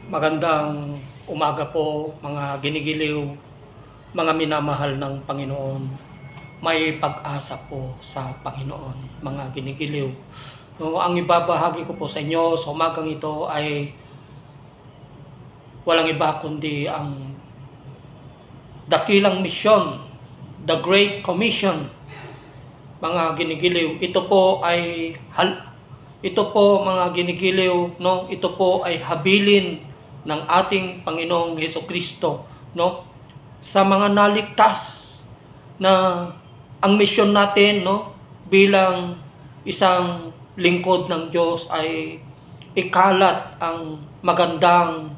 Magandang umaga po mga ginigiliw, mga minamahal ng Panginoon. May pag-asa po sa Panginoon, mga ginigiliw. No, ang ibabahagi ko po sa inyo sa umagang ito ay walang iba kundi ang dakilang misyon, the Great Commission, mga ginigiliw. Ito po mga ginigiliw, no? Ito po ay habilin ng ating Panginoong Hesukristo, no? Sa mga naligtas na ang misyon natin, no, bilang isang lingkod ng Diyos ay ikalat ang magandang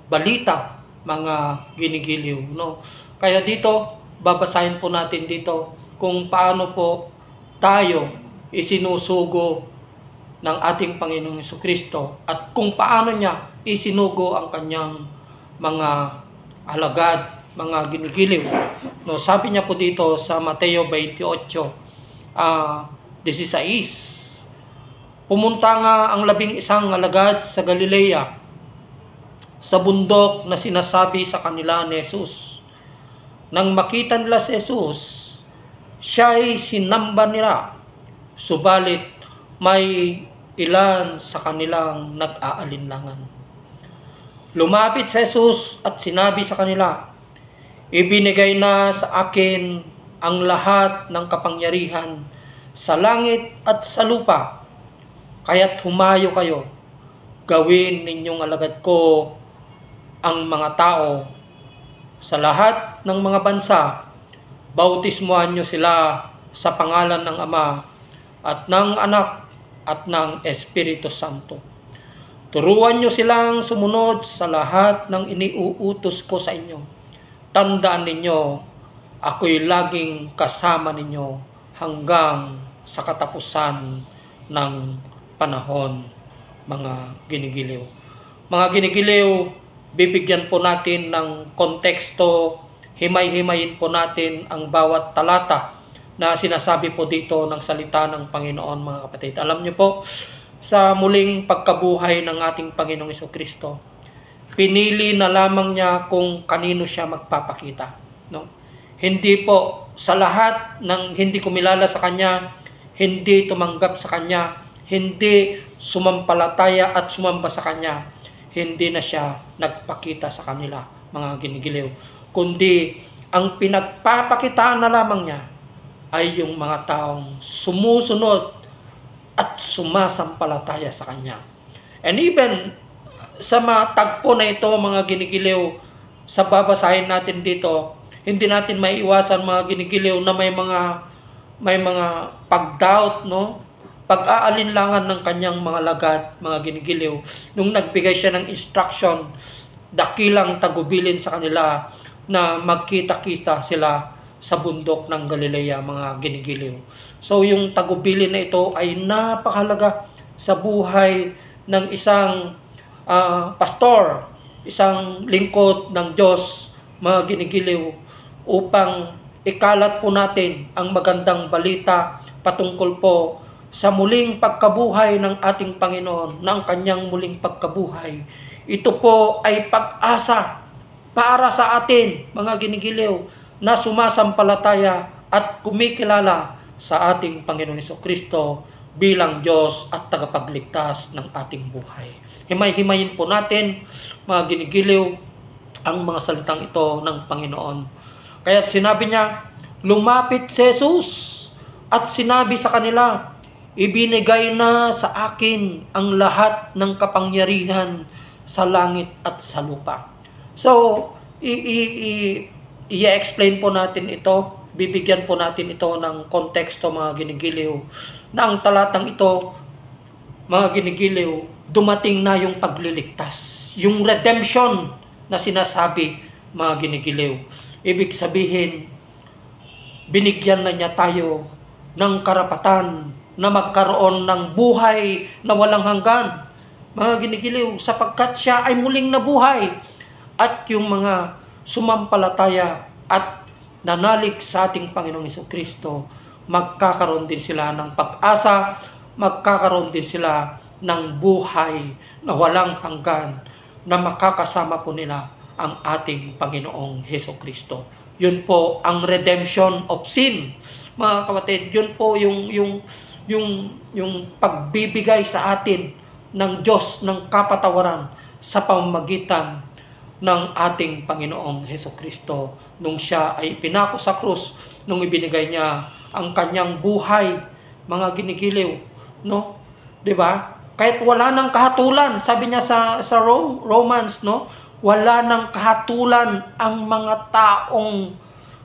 balita, mga ginigiliw, no? Kaya dito babasahin po natin dito kung paano po tayo isinusugo ng ating Panginoong Hesukristo at kung paano niya isinugo ang kanyang mga alagad, mga ginigiliw. No, sabi niya po dito sa Mateo 28:16, pumunta nga ang 11 alagad sa Galilea, sa bundok na sinasabi sa kanila ni Jesus. Nang makita nila si Jesus, siya'y sinamba nila, subalit may ilan sa kanilang nag-aalinlangan. Lumapit si Jesus at sinabi sa kanila, ibinigay na sa akin ang lahat ng kapangyarihan sa langit at sa lupa, kaya't humayo kayo, gawin ninyong alagad ko ang mga tao sa lahat ng mga bansa, bautismuhan nyo sila sa pangalan ng Ama at ng Anak at ng Espiritu Santo. Turuan nyo silang sumunod sa lahat ng iniuutos ko sa inyo. Tandaan ninyo, ako'y laging kasama ninyo hanggang sa katapusan ng panahon, mga ginigiliw. Mga ginigiliw, bibigyan po natin ng konteksto, himay-himayin po natin ang bawat talata na sinasabi po dito ng salita ng Panginoon, mga kapatid. Alam niyo po, sa muling pagkabuhay ng ating Panginoong Hesukristo, pinili na lamang niya kung kanino siya magpapakita. No? Hindi po sa lahat ng hindi kumilala sa Kanya, hindi tumanggap sa Kanya, hindi sumampalataya at sumamba sa Kanya, hindi na siya nagpakita sa kanila, mga ginigiliw. Kundi ang pinagpapakitaan na lamang niya ay yung mga taong sumusunod at sumasampalataya sa Kanya. And even sa mga tagpo na ito, mga ginigiliw, sa babasahin natin dito, hindi natin maiiwasan, mga ginigiliw, na may mga pag-doubt, no? Pag-aalinlangan ng kanyang mga lagad, mga ginigiliw. Nung nagbigay siya ng instruction, dakilang tagubilin sa kanila na magkita-kita sila sa bundok ng Galilea, mga ginigiliw. So yung tagubilin na ito ay napakahalaga sa buhay ng isang pastor, isang lingkod ng Diyos, mga ginigiliw, upang ikalat po natin ang magandang balita patungkol po sa muling pagkabuhay ng ating Panginoon, ng kanyang muling pagkabuhay. Ito po ay pag-asa para sa atin, mga ginigiliw, na sumasampalataya at kumikilala sa ating Panginoon Hesukristo bilang Diyos at tagapagligtas ng ating buhay. Himay-himayin po natin, mga ginigiliw, ang mga salitang ito ng Panginoon. Kaya't sinabi niya, lumapit si Jesus at sinabi sa kanila, ibinigay na sa akin ang lahat ng kapangyarihan sa langit at sa lupa. So, i-explain po natin ito, bibigyan po natin ito ng konteksto, mga ginigiliw, na ang talatang ito, mga ginigiliw, dumating na yung pagliligtas, yung redemption na sinasabi, mga ginigiliw. Ibig sabihin, binigyan na niya tayo ng karapatan na magkaroon ng buhay na walang hanggan, mga ginigiliw, sapagkat siya ay muling nabuhay at yung mga sumampalataya at nanalig sa ating Panginoong Hesukristo, magkakaroon din sila ng pag-asa, magkakaroon din sila ng buhay na walang hanggan na makakasama po nila ang ating Panginoong Hesukristo. Yun po ang redemption of sin. Mga kapatid, yun po yung pagbibigay sa atin ng Diyos ng kapatawaran sa pamamagitan ng ating Panginoong Hesukristo nung siya ay pinako sa krus, nung ibinigay niya ang kanyang buhay, mga ginigiliw, no? 'Di ba? Kahit wala nang kahatulan, sabi niya sa Romans, no? Wala nang kahatulan ang mga taong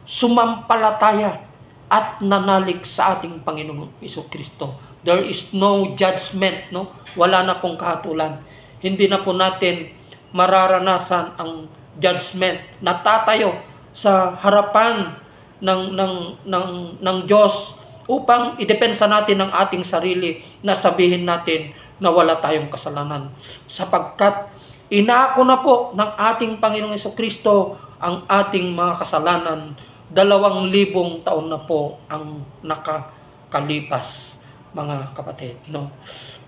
sumampalataya at nanalig sa ating Panginoong Hesukristo. There is no judgment, no? Wala na pong kahatulan. Hindi na po natin mararanasan ang judgment. Natatayo sa harapan ng Diyos upang idepensa natin ang ating sarili na sabihin natin na wala tayong kasalanan. Sapagkat inako na po ng ating Panginoong Hesukristo ang ating mga kasalanan. 2,000 taon na po ang nakakalipas, mga kapatid, no?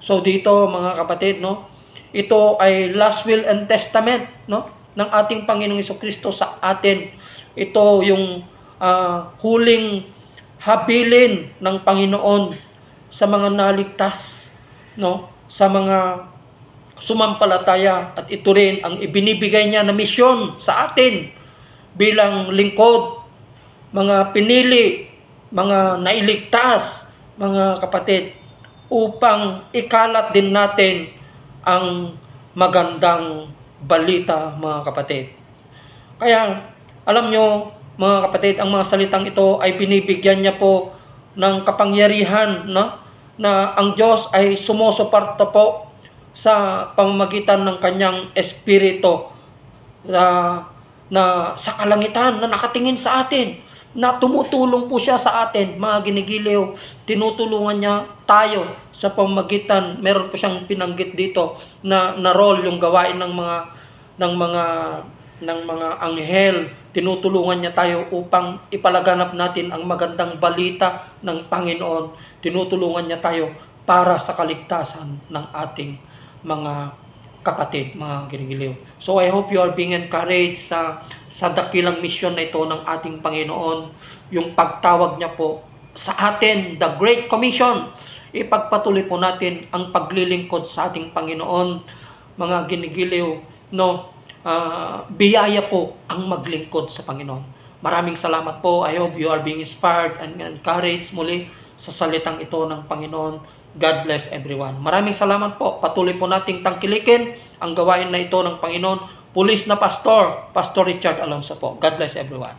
So dito, mga kapatid, no, ito ay last will and testament, no, ng ating Panginoong Hesukristo sa atin. Ito yung huling habilin ng Panginoon sa mga naligtas, no, sa mga sumampalataya, at ito rin ang ibinibigay niya na misyon sa atin bilang lingkod, mga pinili, mga nailigtas, mga kapatid, upang ikalat din natin ang magandang balita, mga kapatid. Kaya, alam nyo, mga kapatid, ang mga salitang ito ay binibigyan niya po ng kapangyarihan, no? Na ang Diyos ay sumusuporta po sa pamamagitan ng kanyang espiritu na sa kalangitan na nakatingin sa atin, na tumutulong po siya sa atin, mga ginigiliw. Tinutulungan niya tayo sa pamamagitan, meron po siyang pinanggit dito na role, yung gawain ng mga anghel. Tinutulungan niya tayo upang ipalaganap natin ang magandang balita ng Panginoon. Tinutulungan niya tayo para sa kaligtasan ng ating mga kapatid, mga ginigiliw. So I hope you are being encouraged sa dakilang misyon na ito ng ating Panginoon, yung pagtawag niya po sa atin, the Great Commission. Ipagpatuloy po natin ang paglilingkod sa ating Panginoon, mga ginigiliw, no? Biyaya po ang maglingkod sa Panginoon. Maraming salamat po. I hope you are being inspired and encouraged muli sa salitang ito ng Panginoon. God bless everyone. Maraming salamat po. Patuloy po nating tangkilikin ang gawain na ito ng Panginoon. Pulis na Pastor Richard Alonso po. God bless everyone.